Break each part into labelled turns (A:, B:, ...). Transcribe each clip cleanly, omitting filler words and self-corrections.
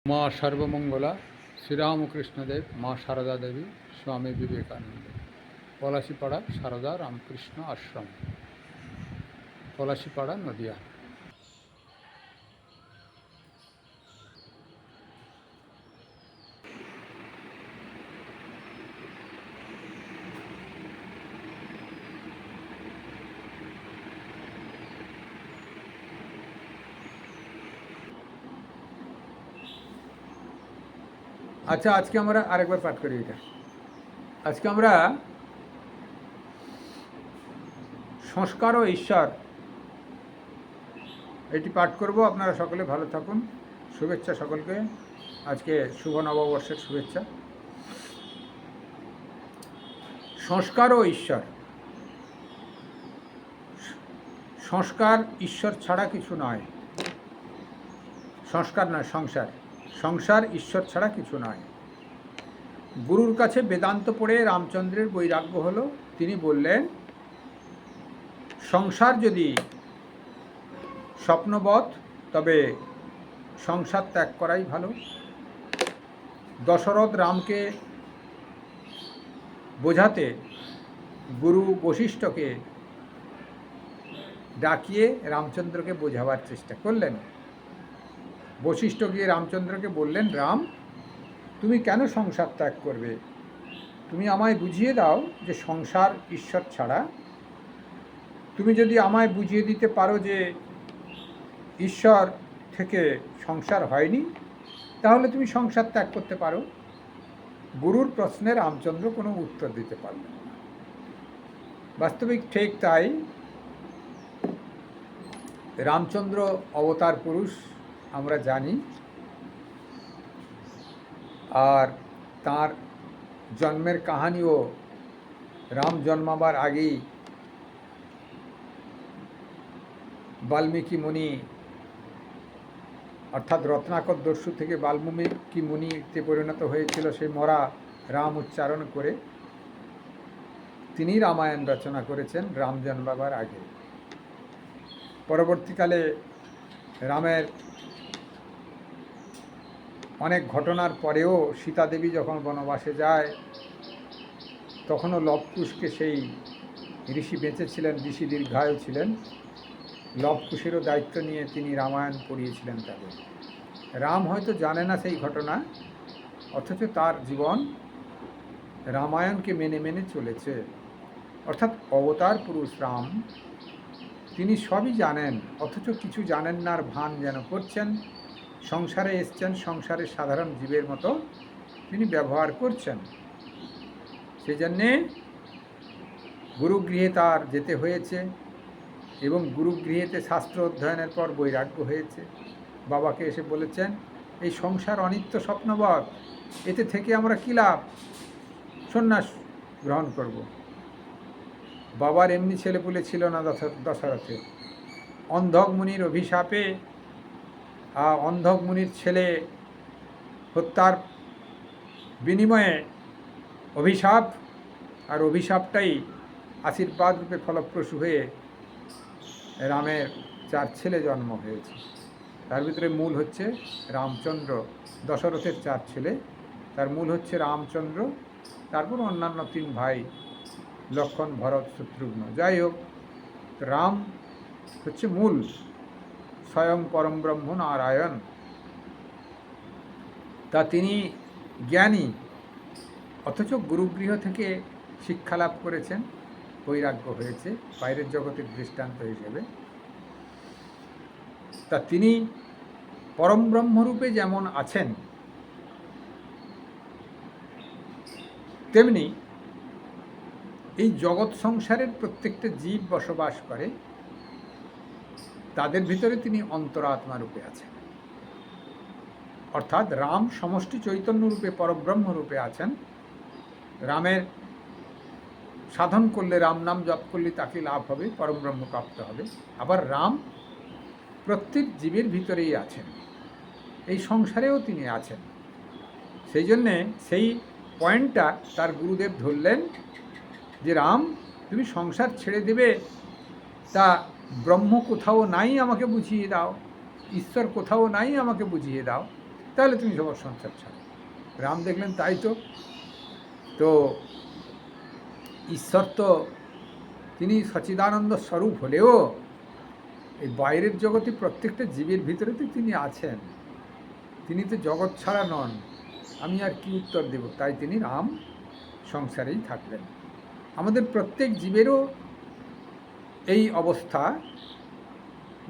A: মা সর্বমঙ্গলা শ্রীরামকৃষ্ণদেব, মা সারদা দেবী, স্বামী বিবেকানন্দ। পলাশিপাড়া সারদা রামকৃষ্ণ আশ্রম, পলাশিপাড়া, নদিয়া। আচ্ছা, আজকে আমরা আরেকবার পাঠ করি এটা। আজকে আমরা সংস্কার ও ঈশ্বর এটি পাঠ করব। আপনারা সকলে ভালো থাকুন। শুভেচ্ছা সকলকে, আজকে শুভ নববর্ষের শুভেচ্ছা। সংস্কার ও ঈশ্বর। সংস্কার ঈশ্বর ছাড়া কিছু নয়। সংস্কার নয়, সংসার। সংসার ঈশ্বর ছাড়া কিছু নয়। গুরুর কাছে বেদান্ত পড়ে রামচন্দ্রের বৈরাগ্য হলো। তিনি বললেন, সংসার যদি স্বপ্নবৎ, তবে সংসার ত্যাগ করাই ভালো। দশরথ রামকে বোঝাতে গুরু বশিষ্ঠকে ডাকিয়ে রামচন্দ্রকে বোঝাবার চেষ্টা করলেন। বশিষ্ঠ গিয়ে রামচন্দ্রকে বললেন, রাম, তুমি কেন সংসার ত্যাগ করবে? তুমি আমায় বুঝিয়ে দাও যে সংসার ঈশ্বর ছাড়া। তুমি যদি আমায় বুঝিয়ে দিতে পারো যে ঈশ্বর থেকে সংসার হয়নি, তাহলে তুমি সংসার ত্যাগ করতে পারো। গুরুর প্রশ্নে রামচন্দ্র কোনো উত্তর দিতে পারলেন না। বাস্তবিক ঠিক তাই। রামচন্দ্র অবতার পুরুষ আমরা জানি, আর তার জন্মের কাহিনীও রাম জন্মাবার আগেই বাল্মীকি মুনি, অর্থাৎ রত্নাকর দস্যু থেকে বাল্মীকি মুনিতে পরিণত হয়েছিল। সেই মরা রাম উচ্চারণ করে তিনি রামায়ণ রচনা করেছেন রাম জন্মাবার আগে। পরবর্তীকালে রামের অনেক ঘটনার পরেও সীতা দেবী যখন বনবাসে যায়, তখনও লবকুশকে, সেই ঋষি বেঁচেছিলেন, ঋষি দীর্ঘায়ু ছিলেন, লবকুশেরও দায়িত্ব নিয়ে তিনি রামায়ণ পড়িয়েছিলেন তাদের। রাম হয়তো জানে না সেই ঘটনা, অথচ তার জীবন রামায়ণকে মেনে মেনে চলেছে। অর্থাৎ অবতার পুরুষ রাম, তিনি সবই জানেন, অথচ কিছু জানেন না আর ভান যেন করছেন। সংসারে এসছেন, সংসারের সাধারণ জীবের মতো তিনি ব্যবহার করছেন। সেই জন্যে গুরুগৃহে তার যেতে হয়েছে, এবং গুরুগৃহেতে শাস্ত্র অধ্যয়নের পর বৈরাগ্য হয়েছে। বাবাকে এসে বলেছেন, এই সংসার অনিত্য স্বপ্নবৎ, এতে থেকে আমরা কী লাভ? সন্ন্যাস গ্রহণ করব। বাবার এমনি ছেলেপুলে ছিল না দশরথে। অন্ধক মুনির অভিশাপে, অন্ধক মুনির ছেলে হত্যার বিনিময়ে অভিশাপ, আর অভিশাপটাই আশীর্বাদ রূপে ফলপ্রসূ হয়ে রামের 4 ছেলে জন্ম হয়েছে। তার ভিতরে মূল হচ্ছে রামচন্দ্র। দশরথের 4 ছেলে, তার মূল হচ্ছে রামচন্দ্র, তারপর অন্যান্য 3 ভাই, লক্ষণ, ভরত, শত্রুঘ্ন। যাই হোক, রাম হচ্ছে মূল, স্বয়ং পরম ব্রহ্ম নারায়ণ। তা তিনি জ্ঞানী, অথচ গুরুগৃহ থেকে শিক্ষা লাভ করেছেন, বৈরাগ্য হয়েছে বাইরের জগতের দৃষ্টান্ত হিসেবে। তা তিনি পরম ব্রহ্মরূপে যেমন আছেন, তেমনি এই জগৎ সংসারের প্রত্যেকটা জীব বসবাস করে, তাদের ভিতরে তিনি অন্তরাত্মা রূপে আছেন। অর্থাৎ রাম সমষ্টি চৈতন্য রূপে, পরব্রহ্ম রূপে আছেন। রামের সাধন করলে, রাম নাম জপ করলে তাকে লাভ হবে, পরব্রহ্ম প্রাপ্ত হবে। আবার রাম প্রত্যেক জীবের ভিতরেই আছেন, এই সংসারেও তিনি আছেন। সেই জন্যে সেই পয়েন্টটা তার গুরুদেব ধরলেন যে, রাম, তুমি সংসার ছেড়ে দেবে, তা ব্রহ্ম কোথাও নাই আমাকে বুঝিয়ে দাও, ঈশ্বর কোথাও নাই আমাকে বুঝিয়ে দাও। তা তাহলে তুমি জগৎ সংসার ছাড়ো। রাম দেখলেন তাই তো। তো ঈশ্বর তো তিনি সচিদানন্দ স্বরূপ হলেও এই বাইরের জগতে প্রত্যেকটা জীবের ভিতরে তো তিনি আছেন, তিনি তো জগৎ ছাড়া নন। আমি আর কি উত্তর দেব? তাই তিনি রাম সংসারেই থাকলেন। আমাদের প্রত্যেক জীবেরও এই অবস্থা,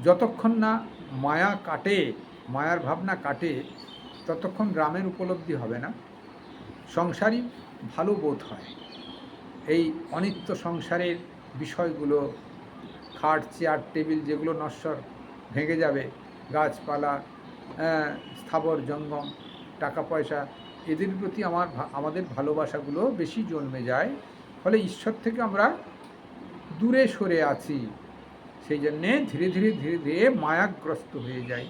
A: যতক্ষণ না মায়া কাটে, মায়ার ভাবনা কাটে, ততক্ষণ রামের উপলব্ধি হবে না। সংসারই ভালো বোধ হয়। এই অনিত্য সংসারের বিষয়গুলো, খাট চেয়ার টেবিল যেগুলো নশ্বর, ভেঙে যাবে, গাছপালা, স্থাবর জঙ্গম, টাকা পয়সা, এদের প্রতি আমাদের ভালোবাসাগুলো বেশি জন্মে যায়। ফলে ঈশ্বর থেকে আমরা দূরে সরে আছি। সেই জন্যে ধীরে ধীরে ধীরে ধীরে মায়াগ্রস্ত হয়ে যাই।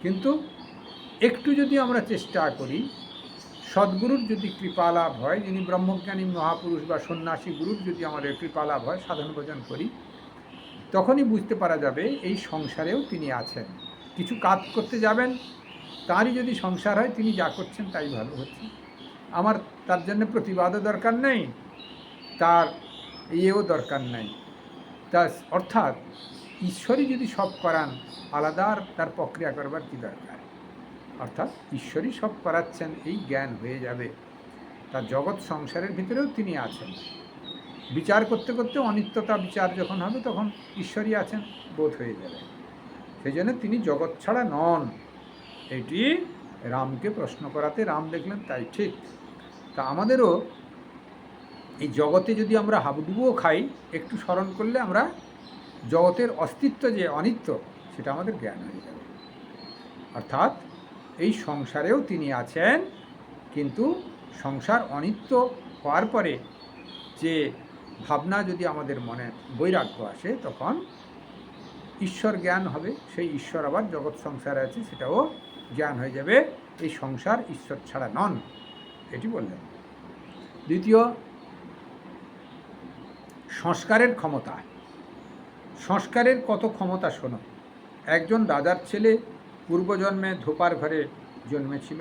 A: কিন্তু একটু যদি আমরা চেষ্টা করি, সদ্গুরুর যদি কৃপা লাভ হয়, যিনি ব্রহ্মজ্ঞানী মহাপুরুষ বা সন্ন্যাসী গুরুর যদি আমাদের কৃপা লাভ হয়, সাধন ভজন করি, তখনই বুঝতে পারা যাবে এই সংসারেও তিনি আছেন। কিছু কাজ করতে যাবেন, তারই যদি সংসার হয়, তিনি যা করছেন তাই ভালো হচ্ছে। আমার তার জন্য প্রতিবাদও দরকার নেই, তার ইয়েও দরকার নেই। তা অর্থাৎ ঈশ্বরই যদি সব করান, আলাদা আর তার প্রক্রিয়া করবার কী দরকার? অর্থাৎ ঈশ্বরই সব করাচ্ছেন, এই জ্ঞান হয়ে যাবে। তার জগৎ সংসারের ভিতরেও তিনি আছেন। বিচার করতে করতে অনিত্যতা বিচার যখন হবে, তখন ঈশ্বরই আছেন বোধ হয়ে যাবে। সেই জন্য তিনি জগৎ ছাড়া নন। এটি রামকে প্রশ্ন করাতে রাম দেখলেন তাই ঠিক। তা আমাদেরও এই জগতে যদি আমরা হাবুডুবুও খাই, একটু স্মরণ করলে আমরা জগতের অস্তিত্ব যে অনিত্য, সেটা আমাদের জ্ঞান হয়ে যাবে। অর্থাৎ এই সংসারেও তিনি আছেন, কিন্তু সংসার অনিত্য হওয়ার পরে যে ভাবনা যদি আমাদের মনে বৈরাগ্য আসে, তখন ঈশ্বর জ্ঞান হবে। সেই ঈশ্বর আবার জগৎ সংসারে আছে, সেটাও জ্ঞান হয়ে যাবে। এই সংসার ঈশ্বর ছাড়া নন, এটি বললেন। দ্বিতীয়, সংস্কারের ক্ষমতা। সংস্কারের কত ক্ষমতা শোনো। একজন রাজার ছেলে পূর্বজন্মে ধোপার ঘরে জন্মেছিল।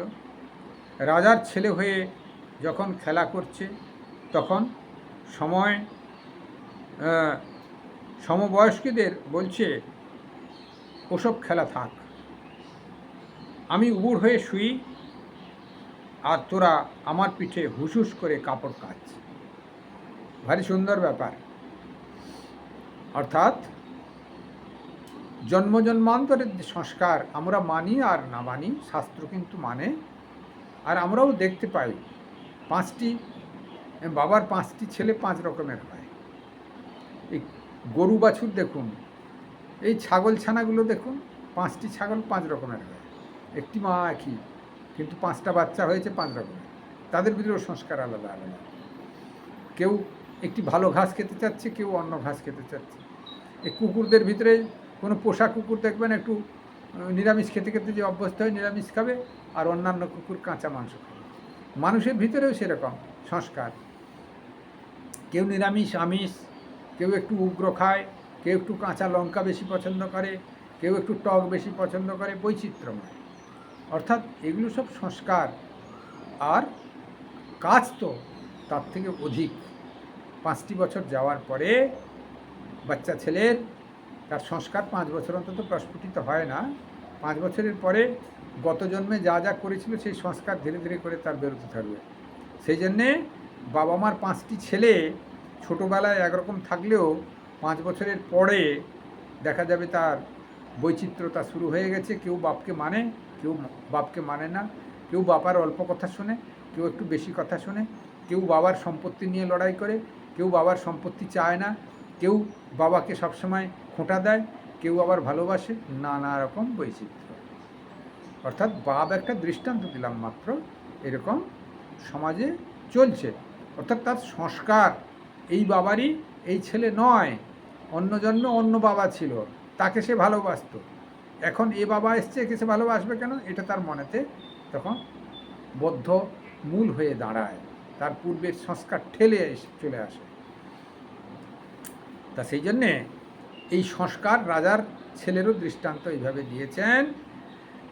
A: রাজার ছেলে হয়ে যখন খেলা করছে, তখন সমবয়স্কদের বলছে, ওসব খেলা থাক, আমি উবুড় হয়ে শুই, আর তোরা আমার পিঠে হুসহুস করে কাপড় কাচ। ভারী সুন্দর ব্যাপার। অর্থাৎ জন্মজন্মান্তরের যে সংস্কার আমরা মানি আর না মানি, শাস্ত্র কিন্তু মানে। আর আমরাও দেখতে পাই, বাবার 5টি ছেলে 5 রকমের হয়। এই গরু বাছুর দেখুন, এই ছাগল ছানাগুলো দেখুন, 5টি ছাগল 5 রকমের হয়। একটি মা একই, কিন্তু 5টা বাচ্চা হয়েছে 5 রকমের। তাদের ভিতরেও সংস্কার আলাদা আলাদা। কেউ একটি ভালো ঘাস খেতে চাচ্ছে, কেউ অন্য ঘাস খেতে চাচ্ছে। এই কুকুরদের ভিতরে কোনো পোষা কুকুর দেখবেন একটু নিরামিষ খেতে খেতে যে অভ্যস্ত হয়, নিরামিষ খাবে, আর অন্যান্য কুকুর কাঁচা মাংস খাবে। মানুষের ভিতরেও সেরকম সংস্কার। কেউ নিরামিষ আমিষ, কেউ একটু উগ্র খায়, কেউ একটু কাঁচা লঙ্কা বেশি পছন্দ করে, কেউ একটু টক বেশি পছন্দ করে, বৈচিত্র্যময়। অর্থাৎ এগুলো সব সংস্কার। আর কাজ তো তার থেকে অধিক। 5টি বছর যাওয়ার পরে বাচ্চা ছেলের তার সংস্কার 5 বছর অন্তত প্রস্ফুটিত হয় না। 5 বছরের পরে গত জন্মে যা যা করেছিল সেই সংস্কার ধীরে ধীরে করে তার বেরোতে থাকবে। সেই জন্যে বাবা মার 5টি ছেলে ছোটোবেলায় একরকম থাকলেও 5 বছরের পরে দেখা যাবে তার বৈচিত্র্যতা শুরু হয়ে গেছে। কেউ বাপকে মানে, কেউ বাপকে মানে না, কেউ বাবার অল্প কথা শোনে, কেউ একটু বেশি কথা শোনে, কেউ বাবার সম্পত্তি নিয়ে লড়াই করে, কেউ বাবার সম্পত্তি চায় না, কেউ বাবাকে সবসময় খোঁটা দেয়, কেউ আবার ভালোবাসে। নানা রকম বৈচিত্র্য। অর্থাৎ বাপ একটা দৃষ্টান্ত দিলাম মাত্র, এরকম সমাজে চলছে। অর্থাৎ তার সংস্কার এই বাবারই, এই ছেলে নয়, অন্য জন্মে অন্য বাবা ছিল, তাকে সে ভালোবাসত। এখন এ বাবা এসছে, একে সে ভালোবাসবে কেন? এটা তার মনেতে তখন বদ্ধ মূল হয়ে দাঁড়ায়, তার পূর্বের সংস্কার ঠেলে চলে আসে। তা সেই জন্যে এই সংস্কার রাজার ছেলেরও দৃষ্টান্ত এইভাবে দিয়েছেন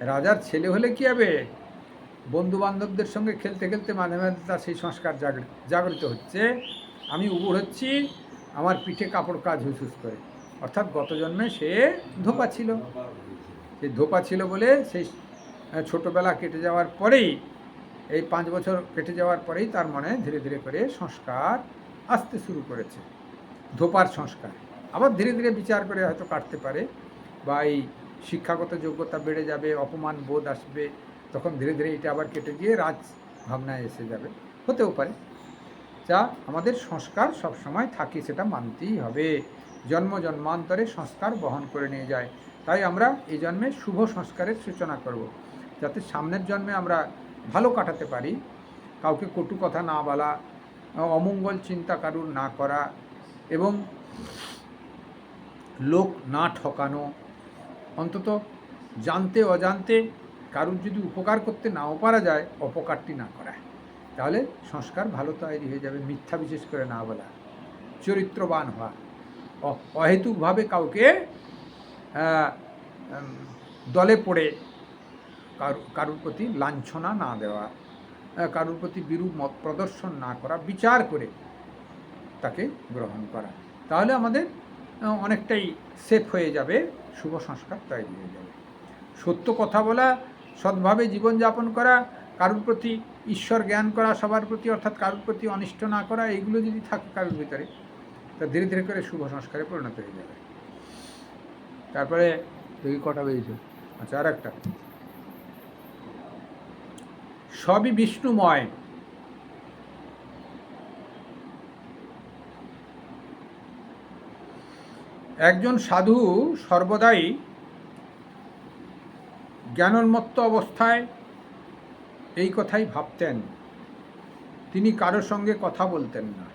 A: রাজার ছেলে হলে কী হবে, বন্ধু বান্ধবদের সঙ্গে খেলতে খেলতে মাঝে মাঝে তার সেই সংস্কার জাগরিত হচ্ছে, আমি উবুড় হচ্ছি, আমার পিঠে কাপড় কাজ হুসুস করে। অর্থাৎ গত জন্মে সে ধোপা ছিল, সেই ধোপা ছিল বলে সেই ছোটোবেলা কেটে যাওয়ার পরেই, এই 5 বছর কেটে যাওয়ার পরেই তার মনে ধীরে ধীরে করে সংস্কার আসতে শুরু করেছে, ধোপার সংস্কার। আবার ধীরে ধীরে বিচার করে হয়তো কাটতে পারে, বা এই শিক্ষাগত যোগ্যতা বেড়ে যাবে, অপমান বোধ আসবে, তখন ধীরে ধীরে এটা আবার কেটে গিয়ে রাজ ভাবনায় এসে যাবে, হতেও পারে। যা আমাদের সংস্কার সবসময় থাকে, সেটা মানতেই হবে। জন্ম জন্মান্তরে সংস্কার বহন করে নিয়ে যায়। তাই আমরা এই জন্মে শুভ সংস্কারের সূচনা করব, যাতে সামনের জন্মে আমরা ভালো কাটাতে পারি। কাউকে কটু কথা না বলা, অমঙ্গল চিন্তা কারুর না করা, এবং লোক না ঠকানো, অন্তত জানতে অজান্তে কারুর যদি উপকার করতে নাও পারা যায়, অপকারটি না করা, তাহলে সংস্কার ভালো তৈরি হয়ে যাবে। মিথ্যা বিশেষ করে না বলা, চরিত্রবান হওয়া, অহেতুকভাবে কাউকে দলে পড়ে কারুর প্রতি লাঞ্ছনা না দেওয়া, কারুর প্রতি বিরূপ মত প্রদর্শন না করা, বিচার করে তাকে গ্রহণ করা, তাহলে আমাদের অনেকটাই সেফ হয়ে যাবে, শুভ সংস্কার তৈরি হয়ে যাবে। সত্য কথা বলা, সৎভাবে জীবনযাপন করা, কারুর প্রতি ঈশ্বর জ্ঞান করা, সবার প্রতি, অর্থাৎ কারুর প্রতি অনিষ্ট না করা, এইগুলো যদি থাকে কারুর ভিতরে, তা ধীরে ধীরে করে শুভ সংস্কারে পরিণত হয়ে যাবে। তারপরে দেখি কটা বেরিয়েছে, আচ্ছা আর একটা, সবই বিষ্ণুময়। একজন সাধু সর্বদাই জ্ঞানোন্মত্ত অবস্থায় এই কথাই ভাবতেন। তিনি কারোর সঙ্গে কথা বলতেন না,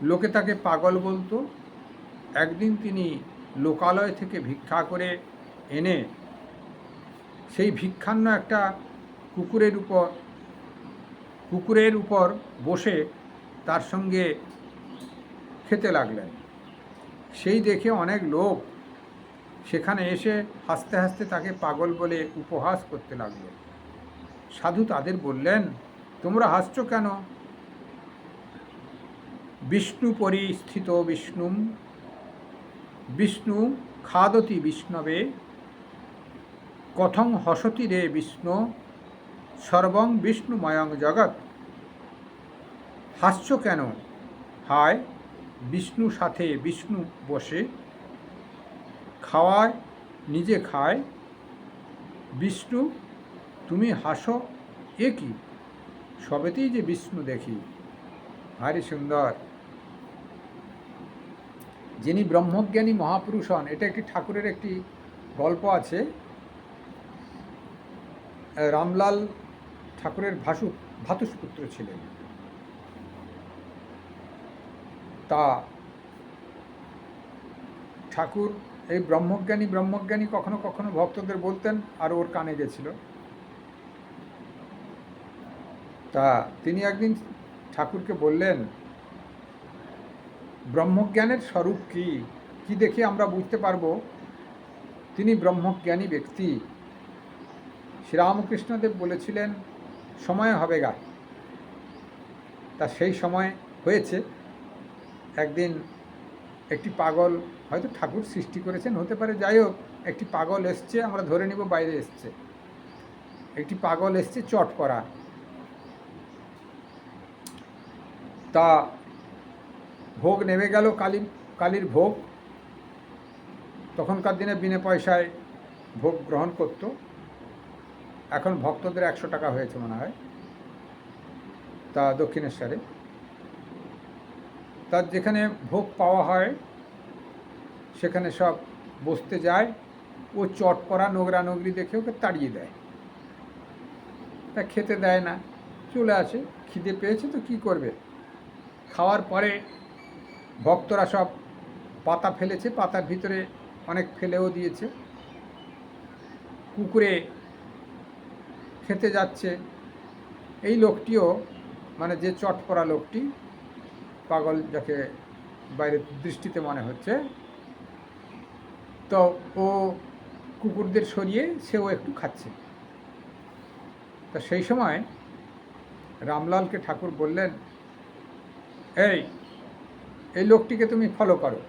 A: লোকে তাকে পাগল বলতো। একদিন তিনি লোকালয় থেকে ভিক্ষা করে এনে সেই ভিক্ষান্ন একটা কুকুরের উপর বসে তার সঙ্গে খেতে লাগলেন। সেই দেখে অনেক লোক সেখানে এসে হাসতে হাসতে তাকে পাগল বলে উপহাস করতে লাগল। সাধু তাদের বললেন, তোমরা হাসছো কেন? বিষ্ণু পরিস্থিত বিষ্ণুম বিষ্ণু খাদতি বিষ্ণবে কথং হসতি রে বিষ্ণু সর্বং বিষ্ণুময়ং জগৎ। হাসছো কেন? হায়, বিষ্ণু সাথে বিষ্ণু বসে খাওয়ায়, নিজে খায়। বিষ্ণু, তুমি হাসো এ কি? সবেতেই যে বিষ্ণু দেখি। ভারী সুন্দর। যিনি ব্রহ্মজ্ঞানী মহাপুরুষ হন, এটা একটি ঠাকুরের একটি গল্প আছে। রামলাল ঠাকুরের ভাতুষপুত্র ছিলেন। তা ঠাকুর এই ব্রহ্মজ্ঞানী কখনো কখনো ভক্তদের বলতেন, আর ওর কানে গেছিল। তা তিনি একদিন ঠাকুরকে বললেন, ব্রহ্মজ্ঞানের স্বরূপ কি, কি দেখে আমরা বুঝতে পারবো তিনি ব্রহ্মজ্ঞানী ব্যক্তি? শ্রীরামকৃষ্ণদেব বলেছিলেন, সময় হবে গা। তা সেই সময় হয়েছে। একদিন একটি পাগল, হয়তো ঠাকুর সৃষ্টি করেছেন হতে পারে, যাই হোক, একটি পাগল এসছে, আমরা ধরে নিব বাইরে এসছে, একটি পাগল এসছে চট পড়া। তা ভোগ নেমে গেল, কালীর ভোগ। তখনকার দিনে বিনা পয়সায় ভোগ গ্রহণ করত। এখন ভক্তদের 100 টাকা হয়েছে মনে হয়, তা দক্ষিণেশ্বরে। তার যেখানে ভোগ পাওয়া হয় সেখানে সব বসতে যায়। ও চট পড়া নোংরা নোংরি দেখে ওকে তাড়িয়ে দেয়, তা খেতে দেয় না, চলে আসে। খিদে পেয়েছে তো কী করবে। খাওয়ার পরে ভক্তরা সব পাতা ফেলেছে, পাতার ভিতরে অনেক ফেলেও দিয়েছে। কুকুরে খেতে যাচ্ছে। এই লোকটিও, মানে যে চট পড়া লোকটি, পাগল যাকে বাইরের দৃষ্টিতে মনে হচ্ছে, তো ও কুকুরদের সরিয়ে সেও একটু খাচ্ছে। তা সেই সময় রামলালকে ঠাকুর বললেন, এই এই লোকটিকে তুমি ফলো করো,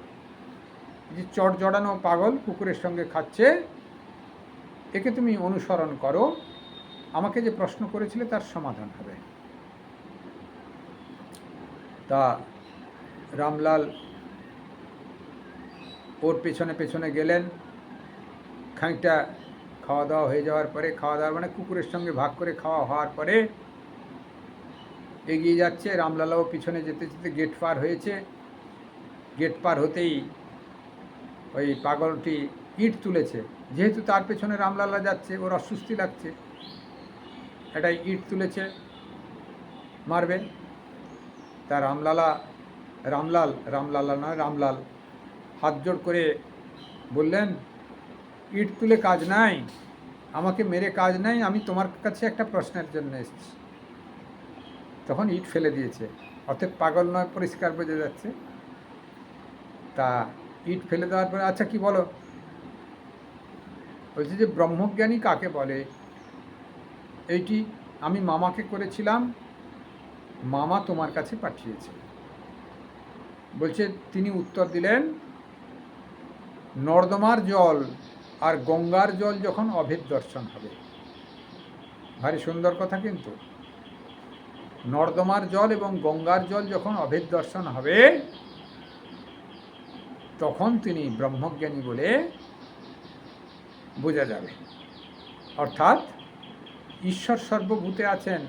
A: যে চট জড়ানো পাগল কুকুরের সঙ্গে খাচ্ছে, একে তুমি অনুসরণ করো, আমাকে যে প্রশ্ন করেছিলে তার সমাধান হবে। তা রামলাল ওর পেছনে পেছনে গেলেন। খানিকটা খাওয়া দাওয়া হয়ে যাওয়ার পরে, খাওয়া দাওয়া মানে কুকুরের সঙ্গে ভাগ করে খাওয়া হওয়ার পরে এগিয়ে যাচ্ছে। রামলালাও পিছনে যেতে যেতে গেট পার হয়েছে। গেট পার হতেই ওই পাগলটি ইট তুলেছে। যেহেতু তার পেছনে রামলালা যাচ্ছে, ওর অস্বস্তি লাগছে, একটা ইট তুলেছে, মারবে। তা রামলাল হাত জোড় করে বললেন, ইট তুলে কাজ নাই, আমাকে মেরে কাজ নাই, আমি তোমার কাছে একটা প্রশ্নের জন্য এসেছি। তখন ইট ফেলে দিয়েছে, অর্থাৎ পাগল নয়, পরিষ্কার বোঝা যাচ্ছে। তা ইট ফেলে দেওয়ার পরে, আচ্ছা কি বলো? বলছে যে ব্রহ্মজ্ঞানী কাকে বলে? এইটি আমি মামাকে করেছিলাম, মামা তোমার কাছে পাঠিয়েছে। বলছে, তিনি উত্তর দিলেন, নর্দমার জল আর গঙ্গার জল যখন অভেদ দর্শন হবে। ভারী সুন্দর কথা কিন্তু। নর্দমার জল এবং গঙ্গার জল যখন অভেদ দর্শন হবে, তখন তিনি ব্রহ্মজ্ঞানী বলে বোঝা যাবে। অর্থাৎ ঈশ্বর সর্বভূতে আছেন,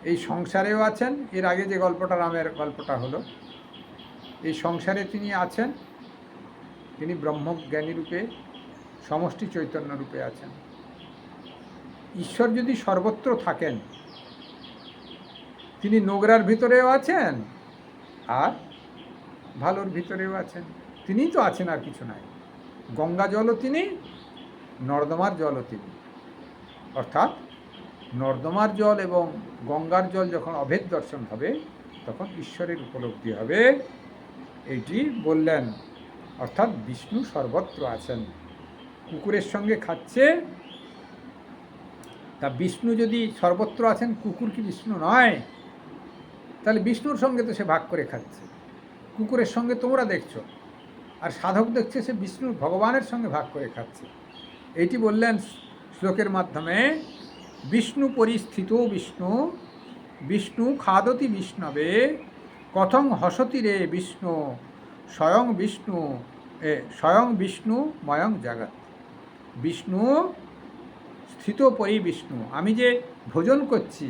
A: এই সংসারেও আছেন। এর আগে যে গল্পটা, রামের গল্পটা হলো, এই সংসারে তিনি আছেন, তিনি ব্রহ্মজ্ঞানী রূপে, সমষ্টি চৈতন্য রূপে আছেন। ঈশ্বর যদি সর্বত্র থাকেন, তিনি নোংরার ভিতরেও আছেন আর ভালোর ভিতরেও আছেন। তিনিই তো আছেন, আর কিছু নাই। গঙ্গা জলও তিনি, নর্দমার জলও তিনি। অর্থাৎ নর্দমার জল এবং গঙ্গার জল যখন অভেদ দর্শন হবে, তখন ঈশ্বরের উপলব্ধি হবে, এইটি বললেন। অর্থাৎ বিষ্ণু সর্বত্র আছেন। কুকুরের সঙ্গে খাচ্ছে, তা বিষ্ণু যদি সর্বত্র আছেন, কুকুর কি বিষ্ণু নয়? তাহলে বিষ্ণুর সঙ্গে তো সে ভাগ করে খাচ্ছে। কুকুরের সঙ্গে তোমরা দেখছো, আর সাধক দেখছে সে বিষ্ণু ভগবানের সঙ্গে ভাগ করে খাচ্ছে। এইটি বললেন শ্লোকের মাধ্যমে। বিষ্ণু পরিস্থিত বিষ্ণু, বিষ্ণু খাদতি বিষ্ণবে, কথং হসতি রে বিষ্ণু, স্বয়ং বিষ্ণু ময়ং জগৎ। বিষ্ণু স্থিত পরি বিষ্ণু, আমি যে ভোজন করছি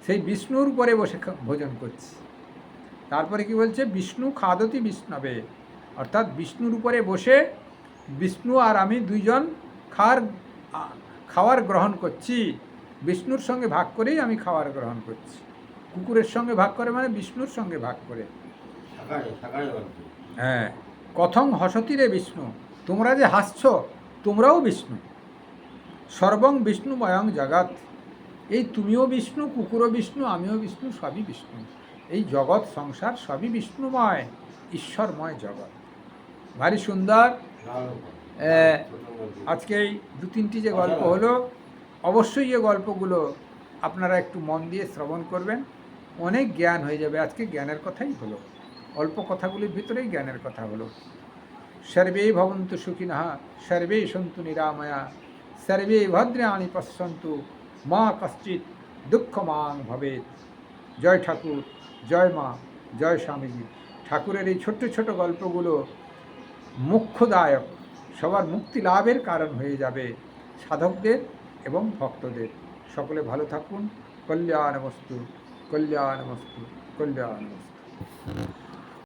A: সেই বিষ্ণুর উপরে বসে ভোজন করছি। তারপরে কি বলছে? বিষ্ণু খাদতি বিষ্ণবে, অর্থাৎ বিষ্ণুর উপরে বসে বিষ্ণু আর আমি দুইজন খাওয়ার গ্রহণ করছি। বিষ্ণুর সঙ্গে ভাগ করেই আমি খাওয়ার গ্রহণ করছি। কুকুরের সঙ্গে ভাগ করে মানে বিষ্ণুর সঙ্গে ভাগ করে। হ্যাঁ, কথং হসতি রে বিষ্ণু, তোমরা যে হাসছ তোমরাও বিষ্ণু। সর্বং বিষ্ণুময়ং জগৎ, এই তুমিও বিষ্ণু, কুকুরও বিষ্ণু, আমিও বিষ্ণু, সবই বিষ্ণু। এই জগৎ সংসার সবই বিষ্ণুময়, ঈশ্বরময় জগৎ। ভারী সুন্দর। আজকে এই দু তিনটি যে গল্প হলো, অবশ্যই এই গল্পগুলো আপনারা একটু মন দিয়ে শ্রবণ করবেন, অনেক জ্ঞান হয়ে যাবে। আজকে জ্ঞানের কথাই হলো, অল্প কথাগুলির ভিতরেই জ্ঞানের কথা হলো। সর্বেই ভবন্তু সুখিনঃ, সর্বেই সন্তু নিরাময়া, সর্বে ভদ্রাণি পশ্যন্তু, মা কশ্চিৎ দুঃখমাং ভবেৎ। জয় ঠাকুর, জয় মা, জয় স্বামীজি। ঠাকুরের এই ছোট্ট ছোট গল্পগুলো মোক্ষদায়ক, সবার মুক্তি লাভের কারণ হয়ে যাবে, সাধকদের এবং ভক্তদের। সকলে ভালো থাকুন। কল্যাণমস্তু, কল্যাণমস্তু, কল্যাণমস্তু।